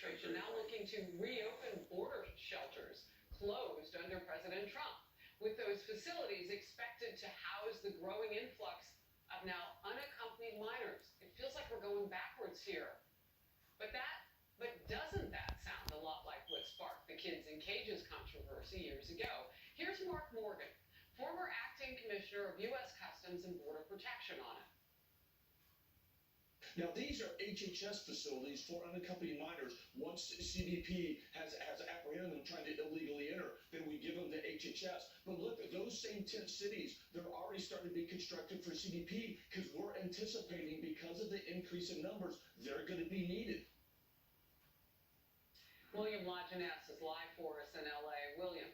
administration now looking to reopen border shelters closed under President Trump, with those facilities expected to house the growing influx of now unaccompanied minors. It feels like we're going backwards here. But doesn't that sound a lot like what sparked the Kids in Cages controversy years ago? Here's Mark Morgan, former acting commissioner of U.S. Customs and Border Protection, on it. Now, these are HHS facilities for unaccompanied minors. Once CBP has apprehended them trying to illegally enter, then we give them to HHS. But look, those same 10 cities, they're already starting to be constructed for CBP because we're anticipating, because of the increase in numbers, they're going to be needed. William Lajeunesse is live for us in L.A. William.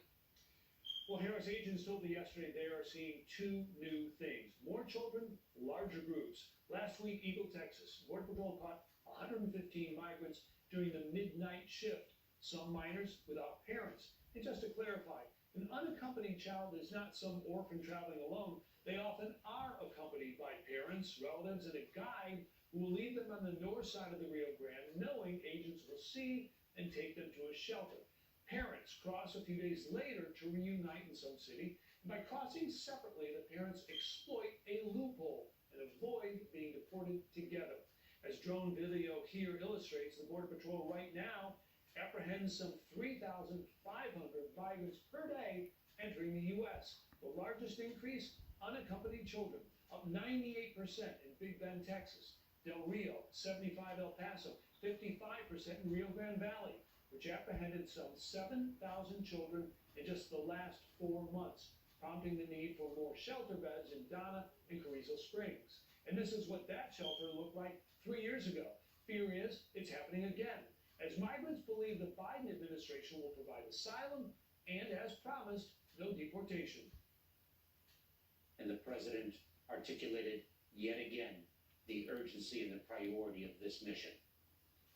Well, Harris, agents told me yesterday they are seeing two new things. More children, larger groups. Last week, Eagle, Texas, Border Patrol caught 115 migrants during the midnight shift, some minors without parents. And just to clarify, an unaccompanied child is not some orphan traveling alone. They often are accompanied by parents, relatives, and a guide who will leave them on the north side of the Rio Grande, knowing agents will see and take them to a shelter. Parents cross a few days later to reunite in some city, and by crossing separately, the parents exploit a loophole and avoid being deported together. As drone video here illustrates, the Border Patrol right now apprehends some 3,500 migrants per day entering the U.S. The largest increase, unaccompanied children, up 98% in Big Bend, Texas. Del Rio, 75 El Paso, 55% in Rio Grande Valley, which apprehended some 7,000 children in just the last 4 months, prompting the need for more shelter beds in Donna and Carrizo Springs. And this is what that shelter looked like 3 years ago. Fear is it's happening again, as migrants believe the Biden administration will provide asylum and, as promised, no deportation. And the president articulated yet again the urgency and the priority of this mission.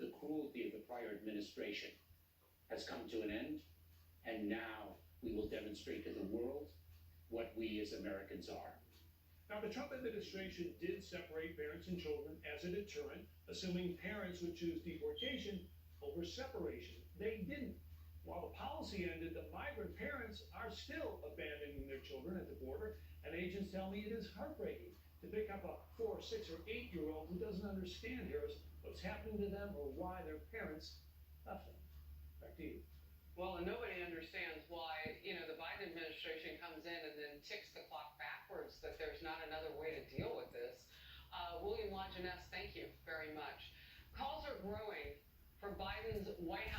The cruelty of the prior administration has come to an end, and now we will demonstrate to the world what we as Americans are. Now, the Trump administration did separate parents and children as a deterrent, assuming parents would choose deportation over separation. They didn't. While the policy ended, the migrant parents are still abandoning their children at the border, and agents tell me it is heartbreaking to pick up a 4, 6, or 8-year-old who doesn't understand, Harris, what's happening to them or why their parents left them. Back to you. Well, and nobody understands why, the Biden administration comes in and then ticks the clock backwards, that there's not another way to deal with this. William Lajeunesse, thank you very much. Calls are growing for Biden's White House